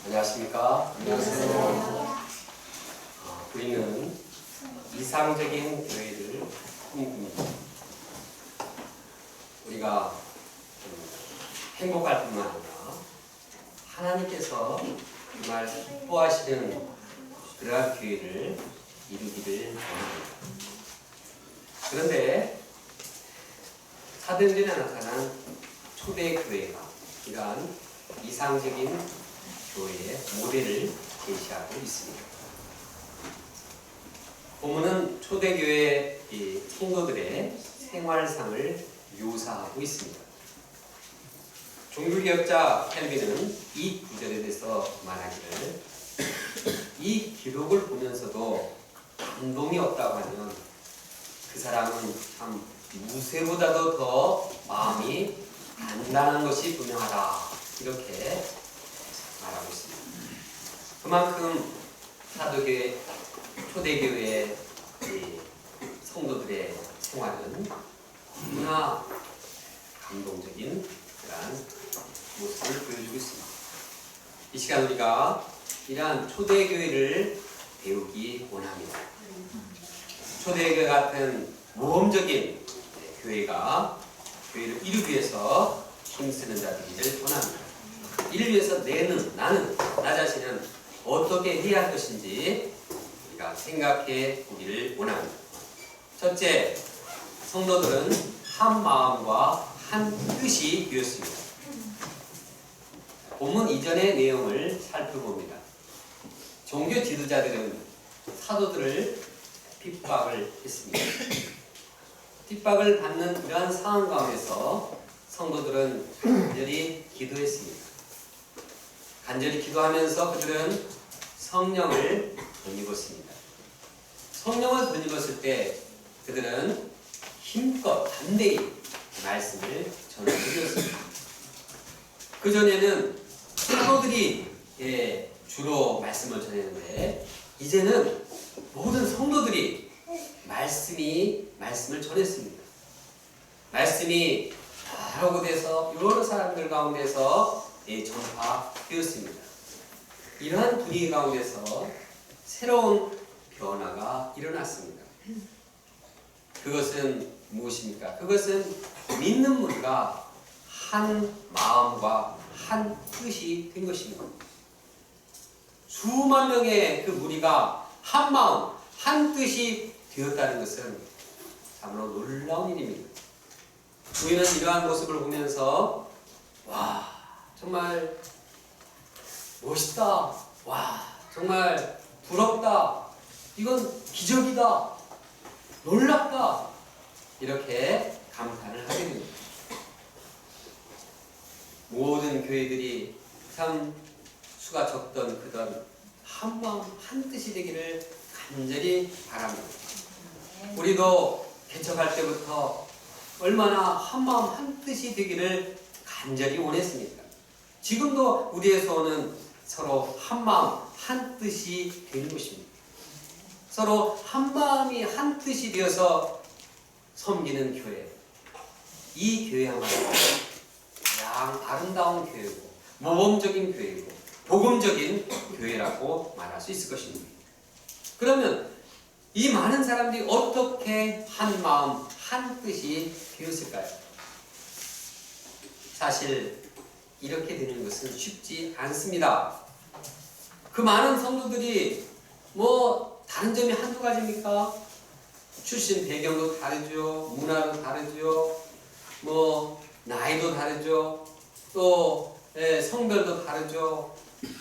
안녕하십니까? 안녕하세요. 우리는 이상적인 교회를 꿈꿉니다. 우리가 행복할 뿐만 아니라 하나님께서 정말 기뻐하시는 그러한 교회를 이루기를 원합니다. 그런데 사도행전에 나타난 초대교회가 이러한 이상적인 교회의 모델을 제시하고 있습니다. 본문은 초대교회 성도들의 생활상을 묘사하고 있습니다. 종교개혁자 켈빈은 이 구절에 대해서 말하기를, 이 기록을 보면서도 감동이 없다고 하면 그 사람은 참 무쇠보다도 더 마음이 단단한 것이 분명하다, 이렇게 말하고 있습니다. 그만큼 사도교회, 초대교회의 성도들의 생활은 너무나 감동적인 그러한 모습을 보여주고 있습니다. 이 시간 우리가 이러한 초대교회를 배우기 원합니다. 초대교회 같은 모험적인 교회가 교회를 이루기 위해서 힘쓰는 자들이기를 원합니다. 이를 위해서 나는, 나 자신은 어떻게 해야 할 것인지 우리가 생각해 보기를 원합니다. 첫째, 성도들은 한 마음과 한 뜻이 되었습니다. 본문 이전의 내용을 살펴봅니다. 종교 지도자들은 사도들을 핍박을 했습니다. 핍박을 받는 이러한 상황 가운데서 성도들은 간절히 기도했습니다. 간절히 기도하면서 그들은 성령을 덧입었습니다. 성령을 덧입었을 때 그들은 힘껏 담대히 말씀을 전해드렸습니다. 그전에는 사도들이 주로 말씀을 전했는데, 이제는 모든 성도들이 말씀을 전했습니다. 말씀이 여러 곳에서 여러 사람들 가운데서 전파되었습니다. 이러한 분위기 가운데서 새로운 변화가 일어났습니다. 그것은 무엇입니까? 그것은 믿는 무리가 한 마음과 한 뜻이 된 것입니다. 수만 명의 그 무리가 한 마음, 한 뜻이 되었다는 것은 참으로 놀라운 일입니다. 우리는 이러한 모습을 보면서 와, 정말 멋있다, 와, 정말 부럽다, 이건 기적이다, 놀랍다, 이렇게 감탄을 하게 됩니다. 모든 교회들이 참 수가 적던 그던 한 마음 한 뜻이 되기를 간절히 바랍니다. 우리도 개척할 때부터 얼마나 한 마음 한 뜻이 되기를 간절히 원했습니까? 지금도 우리의 소원은 서로 한 마음 한 뜻이 되는 것입니다. 서로 한 마음이 한 뜻이 되어서 섬기는 교회, 이 교회야말로 가장 아름다운 교회고 모범적인 교회고 복음적인 교회라고 말할 수 있을 것입니다. 그러면 이 많은 사람들이 어떻게 한 마음 한 뜻이 되었을까요? 사실 이렇게 되는 것은 쉽지 않습니다. 그 많은 성도들이 다른 점이 한두 가지입니까? 출신 배경도 다르죠, 문화도 다르죠, 나이도 다르죠, 또 성별도 다르죠,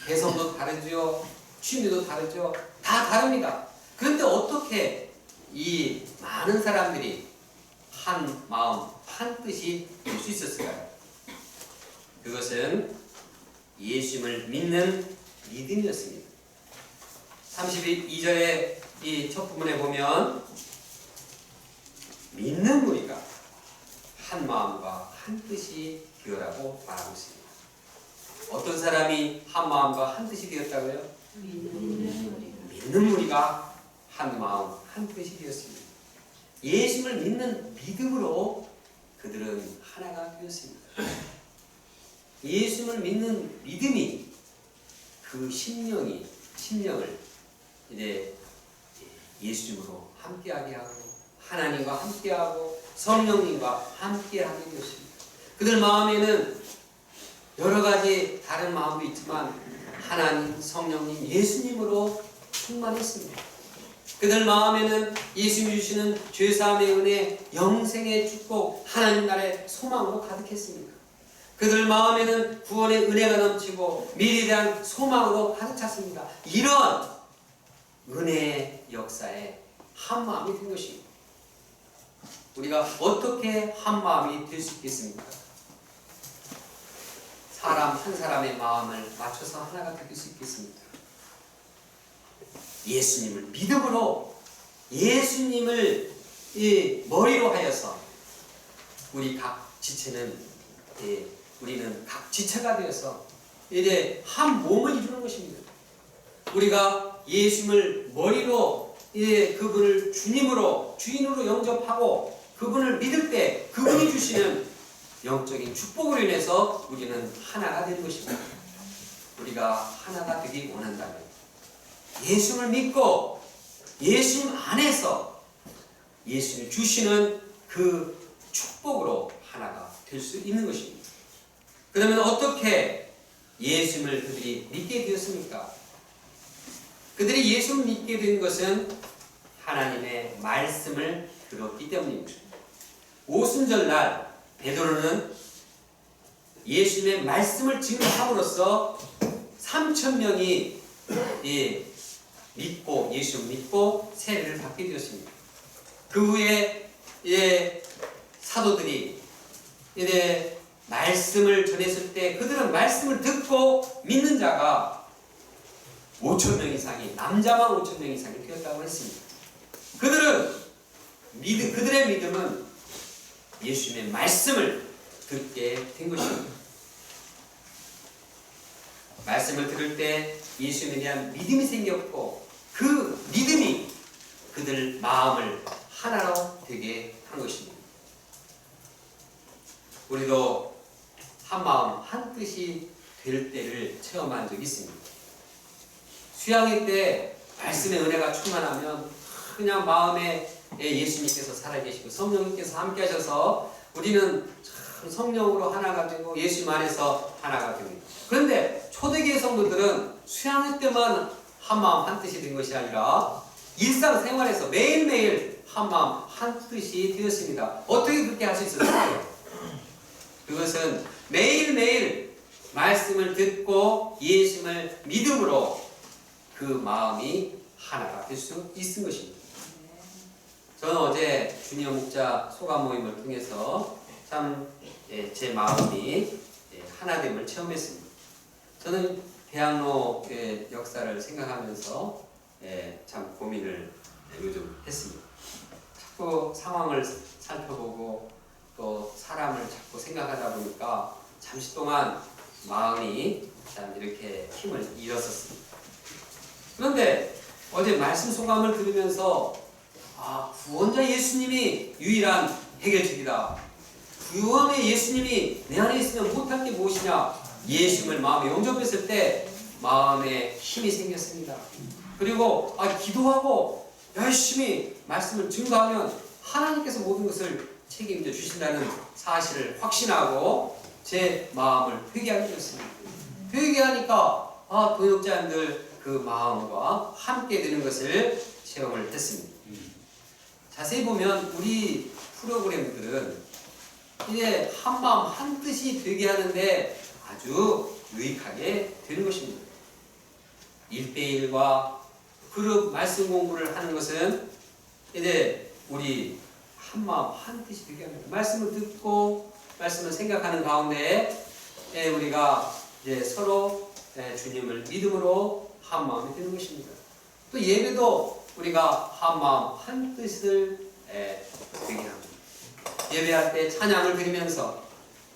개성도 다르죠, 취미도 다르죠, 다 다릅니다. 그런데 어떻게 이 많은 사람들이 한 마음 한 뜻이 될 수 있었을까요? 그것은 예수님을 믿는 믿음이었습니다. 32절의 이 첫 부분에 보면 믿는 무리가 한 마음과 한 뜻이 되어라고 말하고 있습니다. 어떤 사람이 한 마음과 한 뜻이 되었다고요? 믿는 무리가 한 마음 한 뜻이 되었습니다. 예수님을 믿는 믿음으로 그들은 하나가 되었습니다. 예수님을 믿는 믿음이 그 심령을 이제 예수님으로 함께하게 하고 하나님과 함께하고 성령님과 함께하게 되었습니다. 그들 마음에는 여러 가지 다른 마음도 있지만 하나님, 성령님, 예수님으로 충만했습니다. 그들 마음에는 예수님이 주시는 죄사함의 은혜, 영생의 축복, 하나님 나라의 소망으로 가득했습니다. 그들 마음에는 구원의 은혜가 넘치고 미래에 대한 소망으로 가득 찼습니다. 이런 은혜의 역사에 한 마음이 된 것입니다. 우리가 어떻게 한 마음이 될 수 있겠습니까? 사람 한 사람의 마음을 맞춰서 하나가 될 수 있겠습니까? 예수님을 믿음으로 예수님을 머리로 하여서 우리 각 지체는 우리는 각 지체가 되어서 이제 한 몸을 이루는 것입니다. 우리가 예수님을 머리로 그분을 주님으로 주인으로 영접하고 그분을 믿을 때 그분이 주시는 영적인 축복으로 인해서 우리는 하나가 되는 것입니다. 우리가 하나가 되기 원한다면 예수님을 믿고 예수님 안에서 예수님이 주시는 그 축복으로 하나가 될 수 있는 것입니다. 그러면 어떻게 예수님을 그들이 믿게 되었습니까? 그들이 예수를 믿게 된 것은 하나님의 말씀을 들었기 때문입니다. 오순절날 베드로는 예수님의 말씀을 증거함으로써 3,000명이 믿고 예수 믿고 세례를 받게 되었습니다. 그 후에 사도들이 말씀을 전했을 때 그들은 말씀을 듣고 믿는 자가 5,000명 이상이 남자만 5,000명 이상이 되었다고 했습니다. 그들의 믿음은 예수님의 말씀을 듣게 된 것입니다. 말씀을 들을 때 예수님에 대한 믿음이 생겼고 그 믿음이 그들 마음을 하나로 되게 한 것입니다. 우리도 한 마음 한 뜻이 될 때를 체험한 적이 있습니다. 수양회 때 말씀의 은혜가 충만하면 그냥 마음에 예수님께서 살아계시고 성령님께서 함께 하셔서 우리는 참 성령으로 하나가 되고 예수님 안에서 하나가 됩니다. 그런데 초대교회 성도들은 수양회 때만 한 마음 한 뜻이 된 것이 아니라 일상생활에서 매일매일 한 마음 한 뜻이 되었습니다. 어떻게 그렇게 할 수 있었을까요? 그것은 매일매일 말씀을 듣고 예수님을 믿음으로 그 마음이 하나가 될 수 있는 것입니다. 저는 어제 주니어 목자 소감 모임을 통해서 참 제 마음이 하나됨을 체험했습니다. 저는 대학로의 역사를 생각하면서 참 고민을 요즘 했습니다. 자꾸 상황을 살펴보고 또 사람을 자꾸 생각하다 보니까 잠시 동안 마음이 참 이렇게 힘을 잃었었습니다. 그런데 어제 말씀 소감을 들으면서 구원자 예수님이 유일한 해결책이다. 구원의 예수님이 내 안에 있으면 못할 게 무엇이냐. 예수님을 마음에 영접했을 때 마음에 힘이 생겼습니다. 그리고 기도하고 열심히 말씀을 증거하면 하나님께서 모든 것을 책임져 주신다는 사실을 확신하고 제 마음을 회개하게 되었습니다. 회개하니까 동역자들 그 마음과 함께 되는 것을 체험을 했습니다. 자세히 보면 우리 프로그램들은 이제 한 마음 한 뜻이 되게 하는데 아주 유익하게 되는 것입니다. 1대1과 그룹 말씀 공부를 하는 것은 이제 우리 한 마음 한 뜻이 되게 합니다. 말씀을 듣고 말씀을 생각하는 가운데 우리가 이제 서로 주님을 믿음으로 한 마음이 되는 것입니다. 또 예배도 우리가 한 마음 한 뜻을 되게 합니다. 예배할 때 찬양을 드리면서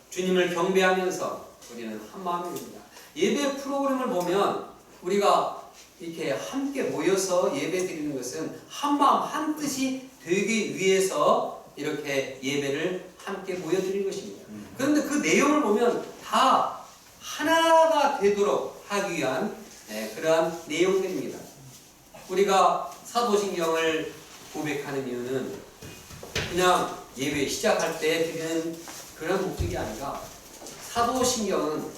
주님을 경배하면서 우리는 한 마음이 됩니다. 예배 프로그램을 보면 우리가 이렇게 함께 모여서 예배 드리는 것은 한 마음 한 뜻이 되기 위해서 이렇게 예배를 함께 모여드리는 것입니다. 그런데 그 내용을 보면 다 하나가 되도록 하기 위한 그러한 내용들입니다. 우리가 사도신경을 고백하는 이유는 그냥 예배 시작할 때 드리는 그런 목적이 아니라 사도신경은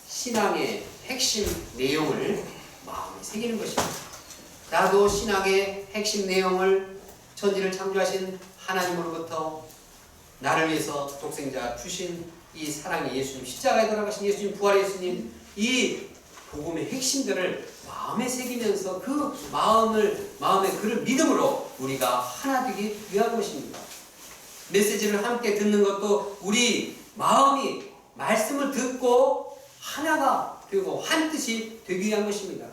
신앙의 핵심 내용을 마음에 새기는 것입니다. 나도 신앙의 핵심 내용을 천지를 창조하신 하나님으로부터 나를 위해서 독생자 주신 이 사랑의 예수님, 십자가에 돌아가신 예수님, 부활의 예수님, 이 복음의 핵심들을 마음에 새기면서 그 마음의 그를 믿음으로 우리가 하나 되기 위한 것입니다. 메시지를 함께 듣는 것도 우리 마음이 말씀을 듣고 하나가 되고 한 뜻이 되기 위한 것입니다.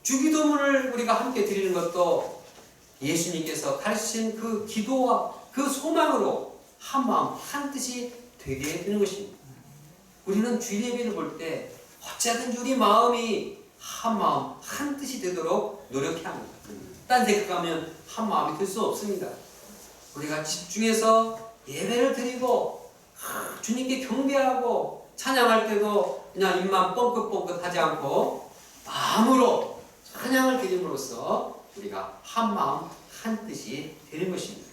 주기도문을 우리가 함께 드리는 것도 예수님께서 가르치신 그 기도와 그 소망으로 한 마음 한 뜻이 되게 되는 것입니다. 우리는 주일 예배를 볼 때 어찌하든지 우리 마음이 한 마음 한 뜻이 되도록 노력해야 합니다. 딴 데 가면 한 마음이 될 수 없습니다. 우리가 집중해서 예배를 드리고 주님께 경배하고 찬양할 때도 그냥 입만 뻥긋뻥긋 하지 않고 마음으로 찬양을 드림으로써 우리가 한 마음 한 뜻이 되는 것입니다.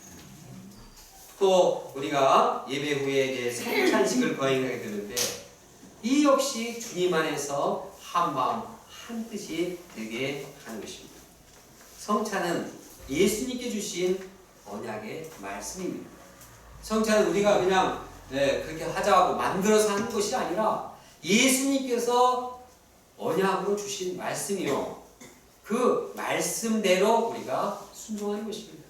또 우리가 예배 후에 이제 성찬식을 거행하게 되는데 이 역시 주님 안에서 한 마음 한 뜻이 되게 하는 것입니다. 성찬은 예수님께 주신 언약의 말씀입니다. 성찬은 우리가 그냥 그렇게 하자고 만들어서 하는 것이 아니라 예수님께서 언약으로 주신 말씀이요. 그 말씀대로 우리가 순종하는 것입니다.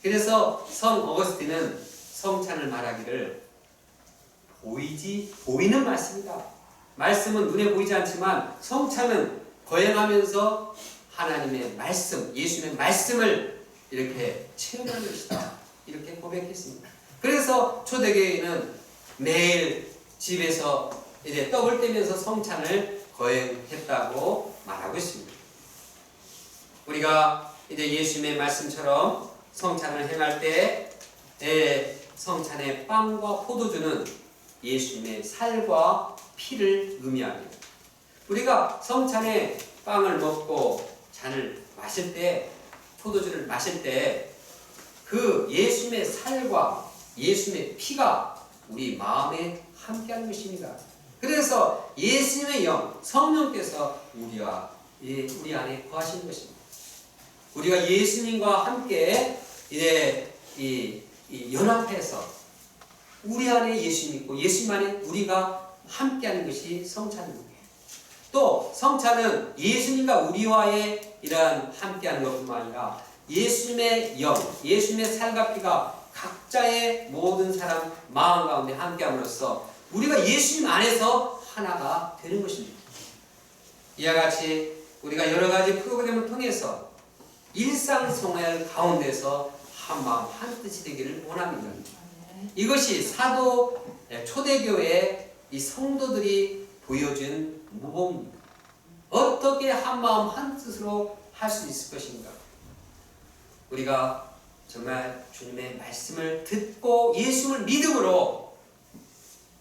그래서 성 어거스틴은 성찬을 말하기를 보이는 말씀이다. 말씀은 눈에 보이지 않지만 성찬은 거행하면서 하나님의 말씀, 예수님의 말씀을 이렇게 체험하는 것이다. 이렇게 고백했습니다. 그래서 초대교회는 매일 집에서 이제 떡을 떼면서 성찬을 거행했다고 말하고 있습니다. 우리가 이제 예수님의 말씀처럼 성찬을 행할 때 성찬의 빵과 포도주는 예수님의 살과 피를 의미합니다. 우리가 성찬의 빵을 먹고 잔을 마실 때, 포도주를 마실 때 그 예수님의 살과 예수님의 피가 우리 마음에 함께하는 것입니다. 그래서 예수님의 영, 성령께서 우리 안에 거하시는 것입니다. 우리가 예수님과 함께 이제 연합해서 우리 안에 예수님 있고 예수님 안에 우리가 함께하는 것이 성찬입니다. 또 성찬은 예수님과 우리와의 이러한 함께하는 것뿐만 아니라 예수님의 영, 예수님의 살과 피가 각자의 모든 사람 마음 가운데 함께함으로써 우리가 예수님 안에서 하나가 되는 것입니다. 이와 같이 우리가 여러 가지 프로그램을 통해서 일상생활 가운데서 한 마음 한 뜻이 되기를 원합니다. 이것이 사도 초대교회의 이 성도들이 보여준 모범입니다. 어떻게 한 마음 한 뜻으로 할 수 있을 것인가? 우리가 정말 주님의 말씀을 듣고 예수를 믿음으로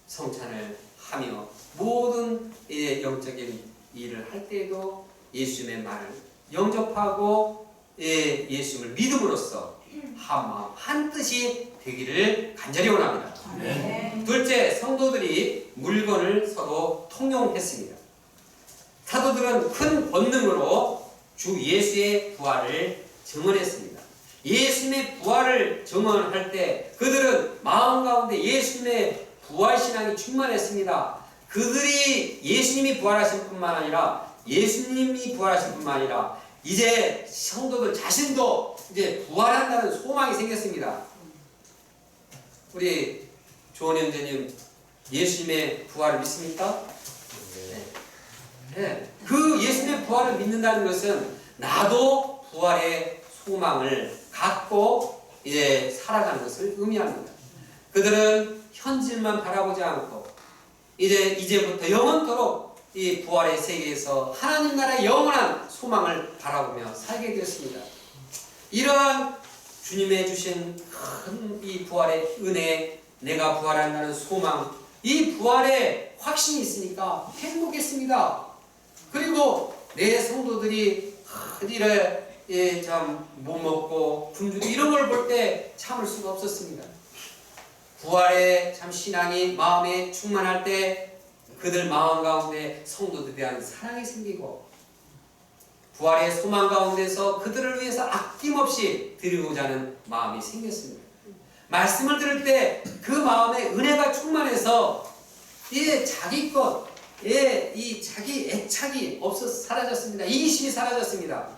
성찬을 하며 모든 영적인 일을 할 때에도 예수님의 말을 영접하고 예수님을 믿음으로써 한 마음 한 뜻이 되기를 간절히 원합니다. 네. 둘째, 성도들이 물건을 서로 통용했습니다. 사도들은 큰 권능으로 주 예수의 부활을 증언했습니다. 예수님의 부활을 증언할 때 그들은 마음 가운데 예수님의 부활신앙이 충만했습니다. 그들이 예수님이 부활하신 뿐만 아니라 예수님이 부활하신 뿐만 아니라 이제 성도들 자신도 이제 부활한다는 소망이 생겼습니다. 우리 조원 형제님 예수님의 부활을 믿습니까? 네. 그 예수님의 부활을 믿는다는 것은 나도 부활의 소망을 갖고 이제 살아가는 것을 의미합니다. 그들은 현실만 바라보지 않고 이제부터 영원토록 이 부활의 세계에서 하나님 나라의 영원한 소망을 바라보며 살게 되었습니다. 이러한 주님의 주신 큰 이 부활의 은혜, 내가 부활한다는 소망, 이 부활의 확신이 있으니까 행복했습니다. 그리고 내 성도들이 이래 참 못 먹고 굶주리고 이런 걸 볼 때 참을 수가 없었습니다. 부활의 참 신앙이 마음에 충만할 때 그들 마음 가운데 성도들에 대한 사랑이 생기고 부활의 소망 가운데서 그들을 위해서 아낌없이 드리고자 하는 마음이 생겼습니다. 말씀을 들을 때 그 마음에 은혜가 충만해서 자기 것, 이 자기 애착이 사라졌습니다. 이기심이 사라졌습니다.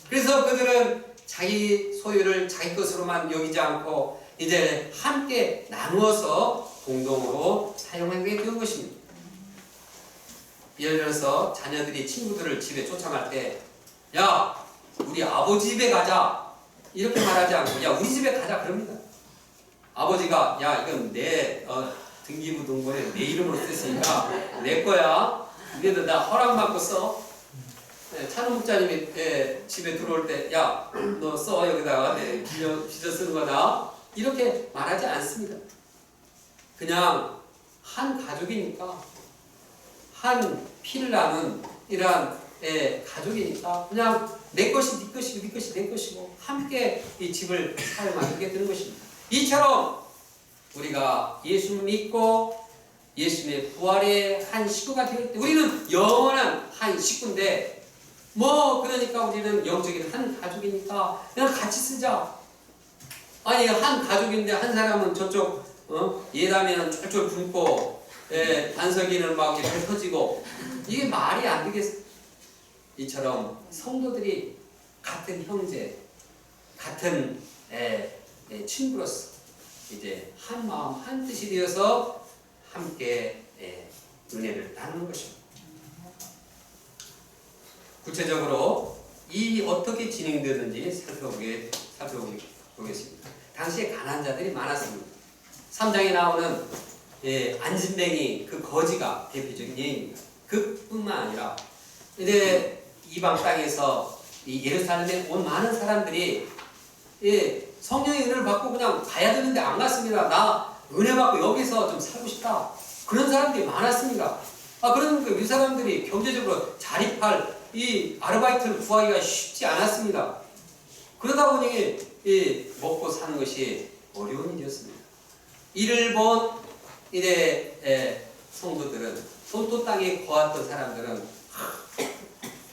그래서 그들은 자기 소유를 자기 것으로만 여기지 않고 이제 함께 나누어서 공동으로 사용하게 된 것입니다. 예를 들어서 자녀들이 친구들을 집에 초청할 때 야, 우리 아버지 집에 가자 이렇게 말하지 않고 야, 우리 집에 가자 그럽니다. 아버지가 야, 이건 내 등기부 등본에 내 이름으로 썼으니까 내 거야. 근데 나 허락받고 써. 찬우 목사님이 집에 들어올 때 야, 너 써 여기다가 빚어 쓰는 거다 이렇게 말하지 않습니다. 그냥 한 가족이니까 한 피를 나눈 이러한 가족이니까 그냥 내 것이 네 것이고 네 것이 내 것이고 함께 이 집을 사용하게 되는 것입니다. 이처럼 우리가 예수 믿고 예수님의 부활의 한 식구가 될 때 우리는 영원한 한 식구인데 그러니까 우리는 영적인 한 가족이니까 그냥 같이 쓰자. 아니 한 가족인데 한 사람은 저쪽 예담에는 쫄쫄 굶고 반석이는 막 이렇게 터지고 이게 말이 안 되겠어. 이처럼 성도들이 같은 형제, 같은 친구로서 이제 한 마음 한 뜻이 되어서 함께 은혜를 나누는 것입니다. 구체적으로 이 어떻게 진행되는지 살펴보겠습니다. 당시에 가난한 자들이 많았습니다. 3장에 나오는 안진뱅이 그 거지가 대표적인 예입니다. 그뿐만 아니라 이제 이방 땅에서 이 예루살렘에 온 많은 사람들이 성령의 은혜를 받고 그냥 가야 되는데 안 갔습니다. 나 은혜 받고 여기서 좀 살고 싶다. 그런 사람들이 많았습니다. 그러니까 이 사람들이 경제적으로 자립할 이 아르바이트를 구하기가 쉽지 않았습니다. 그러다 보니 먹고 사는 것이 어려운 일이었습니다. 이를 본 이제 성도들은 손도 땅에 거했던 사람들은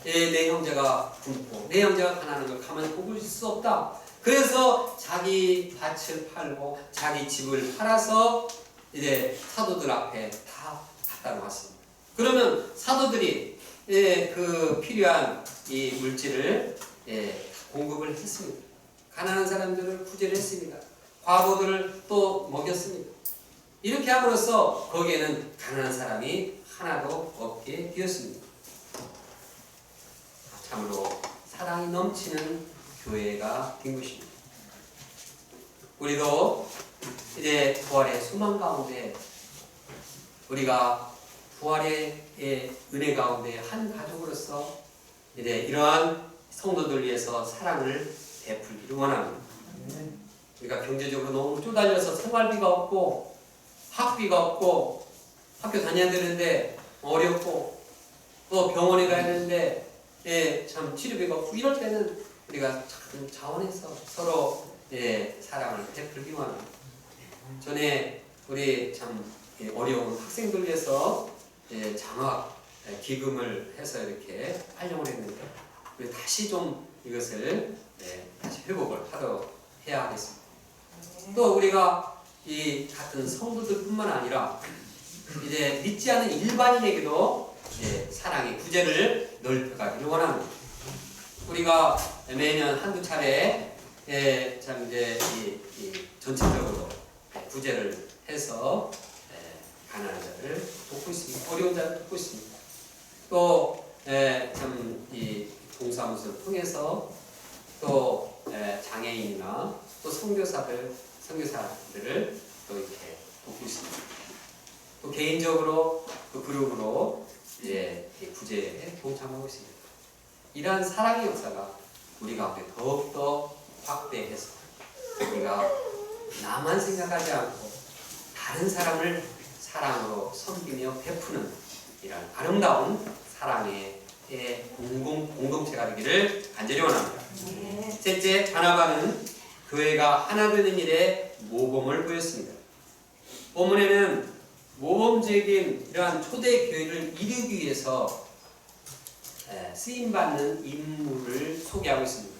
내 형제가 굶고 내 형제가 가난한 걸 가만히 보고 있을 수 없다. 그래서 자기 밭을 팔고 자기 집을 팔아서 이제 사도들 앞에 다 갖다 놓았습니다. 그러면 사도들이 그 필요한 이 물질을 공급을 했습니다. 가난한 사람들을 구제를 했습니다. 과부들을 또 먹였습니다. 이렇게 함으로써 거기에는 가난한 사람이 하나도 없게 되었습니다. 참으로 사랑이 넘치는 교회가 된 것입니다. 우리도 이제 부활의 소망 가운데 우리가 부활의 은혜 가운데 한 가족으로서 이제 이러한 성도들 위해서 사랑을 베풀기를 원합니다. 우리가 경제적으로 너무 쪼달려서 생활비가 없고 학비가 없고 학교 다녀야 되는데 어렵고 또 병원에 가야 되는데 참 치료비가 없고 이럴 때는 우리가 참 자원해서 서로 사랑을 베풀기 원합니다. 전에 우리 참 어려운 학생들 위해서 장학 기금을 해서 이렇게 활용을 했는데 우리 다시 좀 이것을 다시 회복을 하도록 해야 하겠습니다. 또 우리가 이 같은 성도들뿐만 아니라 이제 믿지 않는 일반인에게도 사랑의 구제를 넓혀가기를 원합니다. 우리가 매년 한두 차례 참 이제 전체적으로 구제를 해서 가난한 자를 돕고 있습니다. 어려운 자를 돕고 있습니다. 또 참 이 동사무소를 통해서 또 장애인이나 또 선교사들을 또 이렇게 돕고 있습니다. 또 개인적으로 또 그룹으로 구제에 동참하고 있습니다. 이러한 사랑의 역사가 우리 가운데 더욱더 확대해서 우리가 나만 생각하지 않고 다른 사람을 사랑으로 섬기며 베푸는 이런 아름다운 사랑의 공동 공동체가 되기를 간절히 원합니다. 셋째, 바나바는 교회가 하나 되는 일에 모범을 보였습니다. 본문에는 모범적인 이러한 초대 교회를 이루기 위해서 쓰임받는 인물을 소개하고 있습니다.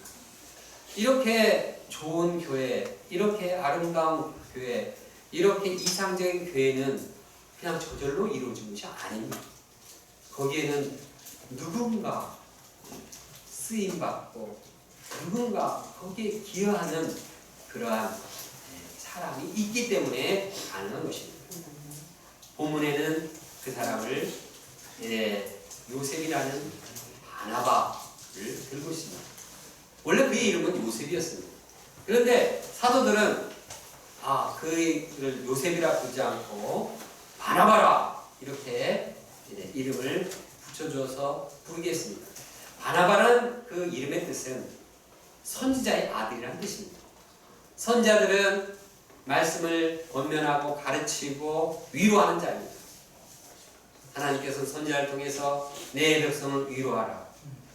이렇게 좋은 교회, 이렇게 아름다운 교회, 이렇게 이상적인 교회는 그냥 저절로 이루어진 것이 아닙니다. 거기에는 누군가 쓰임받고 누군가 거기에 기여하는 그러한 사람이 있기 때문에 가능한 것입니다. 본문에는 그 사람을 요셉이라는 바나바를 들고 있습니다. 원래 그의 이름은 요셉이었습니다. 그런데 사도들은 그를 요셉이라 부르지 않고 바나바라 이렇게 이름을 붙여줘서 부르게 했습니다. 바나바라는 그 이름의 뜻은 선지자의 아들이라는 뜻입니다. 선지자들은 말씀을 권면하고 가르치고 위로하는 자입니다. 하나님께서 선지자를 통해서 내 백성을 위로하라.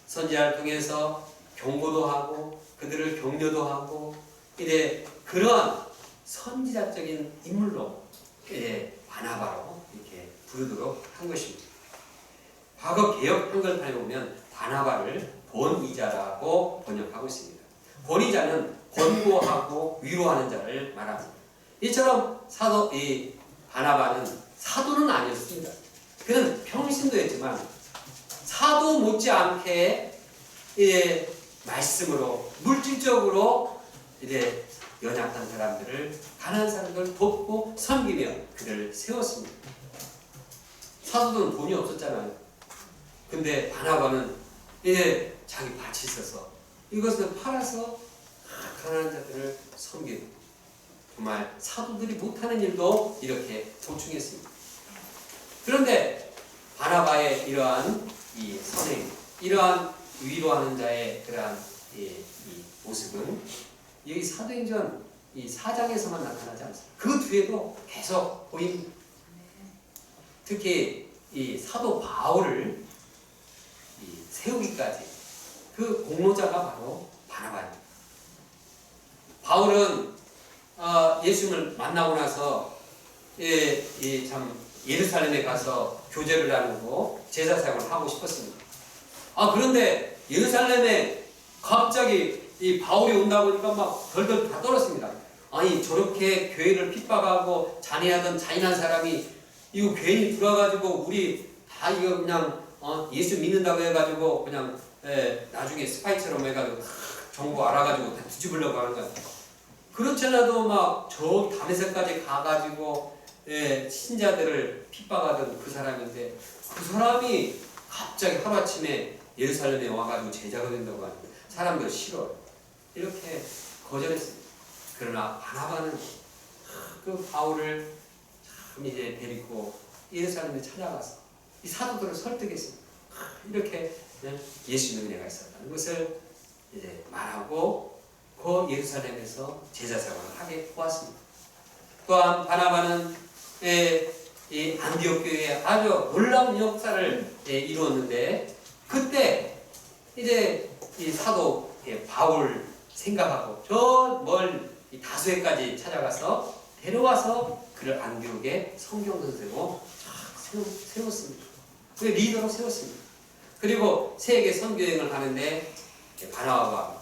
선지자를 통해서 경고도 하고 그들을 격려도 하고 그러한 선지자적인 인물로 바나바로 이렇게 부르도록 한 것입니다. 과거 개역 한글판에 보면 바나바를 권위자라고 번역하고 있습니다. 권위자는 권고하고 위로하는 자를 말합니다. 이처럼 이 바나바는 사도는 아니었습니다. 그는 평신도 했지만 사도 못지않게 말씀으로 물질적으로 연약한 사람들을 가난한 사람들을 돕고 섬기며 그를 세웠습니다. 사도들은 돈이 없었잖아요. 근데 바나바는 자기 밭이 있어서 이것을 팔아서 가난한 자들을 섬기고 정말 사도들이 못하는 일도 이렇게 보충했습니다. 그런데 바나바의 이러한 이 선행, 이러한 위로하는 자의 그러한 이 모습은 여기 사도행전 이 4장에서만 나타나지 않습니다. 그 뒤에도 계속 보입니다. 특히 이 사도 바울을 세우기까지 그 공로자가 바로 바나바입니다. 바울은 예수님을 만나고 나서 참 예루살렘에 가서 교제를 나누고 제자 사역을 하고 싶었습니다. 그런데 예루살렘에 갑자기 이 바울이 온다 보니까 막 덜덜 다 떨었습니다. 아니 저렇게 교회를 핍박하고 잔인한 사람이 이거 괜히 들어와가지고 우리 다 이거 그냥 예수 믿는다고 해가지고 그냥 나중에 스파이처럼 해가지고 정보 알아가지고 다 뒤집으려고 하는 거야. 그렇지 않아도 막 저 다메섹까지 가가지고 신자들을 핍박하던 그 사람인데 그 사람이 갑자기 하루아침에 예루살렘에 와가지고 제자가 된다고 하는데 사람들 싫어요. 이렇게 거절했습니다. 그러나 바나바는 그 바울을 참 데리고 예루살렘에 찾아가서 이 사도들을 설득했습니다. 이렇게 예수님의 은혜가 있었다는 것을 말하고 그 예루살렘에서 제자 생활을 하게 보았습니다. 또한 바나바는 이 안디옥 교회에 아주 놀라운 역사를 이루었는데 그때 이 사도 바울 생각하고 저 멀 다소에까지 찾아가서 데려와서 그를 안디옥에 성경 선생으로 세웠습니다. 그 리더로 세웠습니다. 그리고 세계 선교여행을 하는데 바나바가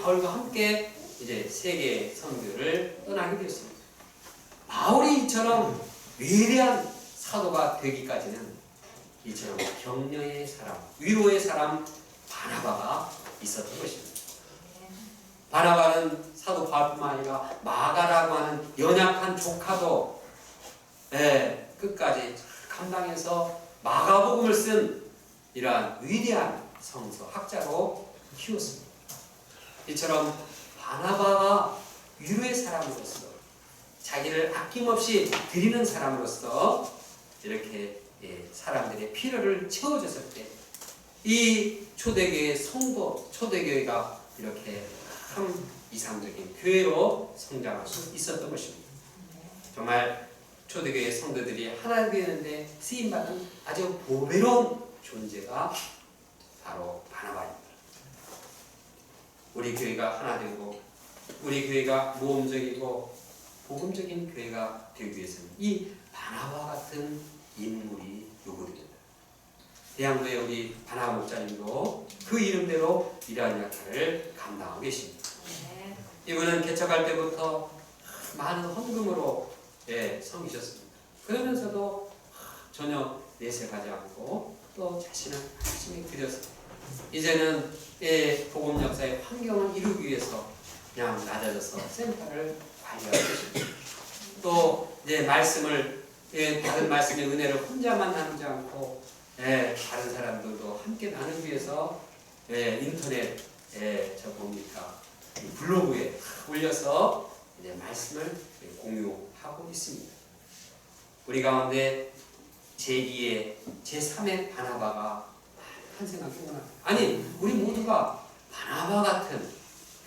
바울과 함께 세계 선교를 떠나게 되었습니다. 바울이 이처럼 위대한 사도가 되기까지는 이처럼 격려의 사람, 위로의 사람 바나바가 있었던 것입니다. 바나바는 사도 바울뿐만 아니라 마가라고 하는 연약한 조카도 끝까지 감당해서 마가복음을 쓴 이러한 위대한 성서 학자로 키웠습니다. 이처럼 바나바가 위로의 사람으로서 자기를 아낌없이 드리는 사람으로서 이렇게 사람들의 필요를 채워줬을 때 이 초대교회 성도, 초대교회가 이렇게 참 이상적인 교회로 성장할 수 있었던 것입니다. 정말 초대교회 성도들이 하나 되는데 쓰임받은 아주 보배로운 존재가 바로 우리 교회가 하나 되고 우리 교회가 모험적이고 복음적인 교회가 되기 위해서는 이 바나바와 같은 인물이 요구됩니다. 대학로의 우리 바나바 목사님도 그 이름대로 이러한 역할을 감당하고 계십니다. 이분은 개척할 때부터 많은 헌금으로 섬기셨습니다. 그러면서도 전혀 내색하지 않고 또 자신을 열심히 드렸습니다. 이제는 복음 역사의 환경을 이루기 위해서 그냥 낮아져서 센터를 관리하고 계십니다. 또 말씀을 받은 말씀의 은혜를 혼자만 나누지 않고 다른 사람들도 함께 나누기 위해서 인터넷 저 뭡니까 블로그에 올려서 이제 말씀을 공유하고 있습니다. 우리 가운데 제2의 제3의 바나바가 탄생하기 원합니다. 아니 우리 모두가 바나바 같은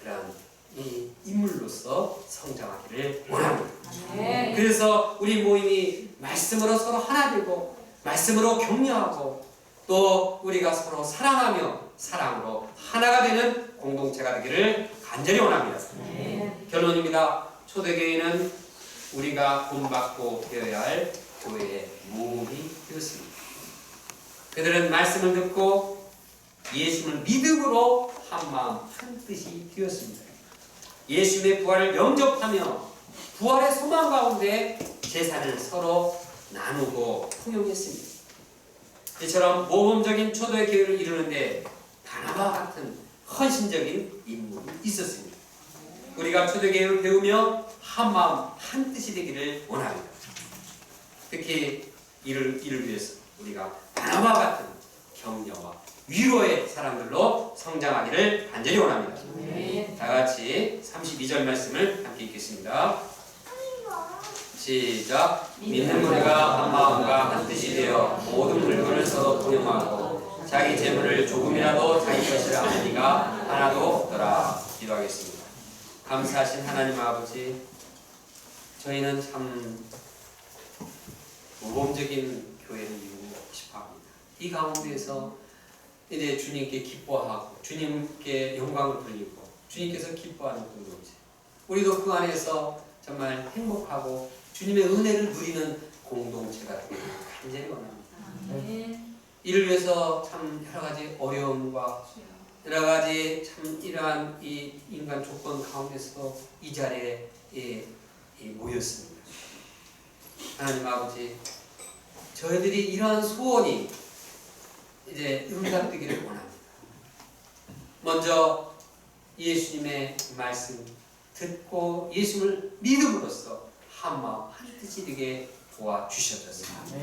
그런 이 인물로서 성장하기를 원합니다. 그래서 우리 모임이 말씀으로 서로 하나 되고 말씀으로 격려하고 또 우리가 서로 사랑하며 사랑으로 하나가 되는 공동체가 되기를 간절히 원합니다. 결론입니다. 초대교회는 우리가 본받고 되어야 할 교회의 모험이 되었습니다. 그들은 말씀을 듣고 예수님을 믿음으로 한마음 한뜻이 되었습니다. 예수님의 부활을 영접하며 부활의 소망 가운데 재산을 서로 나누고 통용했습니다. 이처럼 모범적인 초도의 교회를 이루는데 바나바와 같은 헌신적인 인물이 있었습니다. 우리가 초대교회를 배우며 한마음 한뜻이 되기를 원합니다. 특히 이를 위해서 우리가 바나바와 같은 격려와 위로의 사람들로 성장하기를 간절히 원합니다. 다같이 32절 말씀을 함께 읽겠습니다. 시작. 믿는 우리가 한 마음과 한 뜻이 되어 모든 물건을 서로 통용하고 자기 재물을 조금이라도 자기 것이라 하는 이가 하나도 없더라. 기도하겠습니다. 감사하신 하나님 아버지, 저희는 참 모범적인 교회를 이루고 싶어합니다. 이 가운데에서 이제 주님께 기뻐하고 주님께 영광을 돌리고 주님께서 기뻐하는 공동체, 우리도 그 안에서 정말 행복하고 주님의 은혜를 누리는 공동체가 되기를 간절히 원합니다. 이를 위해서 참 여러 가지 어려움과 여러 가지 참 이러한 이 인간 조건 가운데서 이 자리에 모였습니다. 하나님 아버지, 저희들이 이러한 소원이 이제 응답되기를 원합니다. 먼저 예수님의 말씀 듣고 예수님을 믿음으로써 한마음 한뜻이 되게 도와주셨습니다.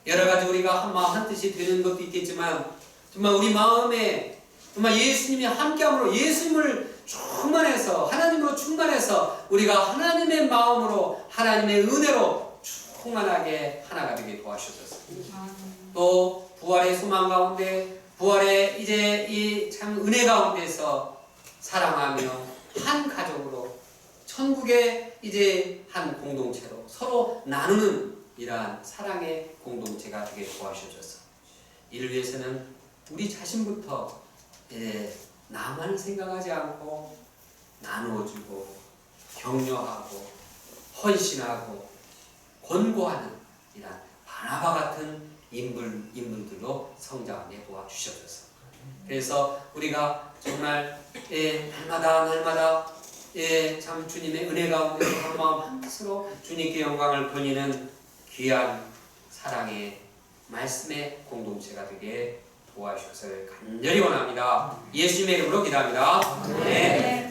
여러 가지 우리가 한마음 한뜻이 되는 것도 있겠지만 정말 우리 마음에 정말 예수님이 함께함으로 예수님을 충만해서 하나님으로 충만해서 우리가 하나님의 마음으로 하나님의 은혜로 충만하게 하나가 되게 도와주셨습니다. 또 부활의 소망 가운데 부활의 이제 이 참 은혜 가운데서 사랑하며 한 가족으로 천국의 이제 한 공동체로 서로 나누는 이러한 사랑의 공동체가 되게 도와주셔서 이를 위해서는 우리 자신부터 나만 생각하지 않고 나누어주고 격려하고 헌신하고 권고하는 이러한 바나바 같은 인물들로 성장하게 도와주셔서 그래서 우리가 정말 날마다 참 주님의 은혜 가운데서 한마음 한뜻으로 주님께 영광을 돌리는 귀한 사랑의 말씀의 공동체가 되게 도와주셔서 간절히 원합니다. 예수님의 이름으로 기도합니다. 네.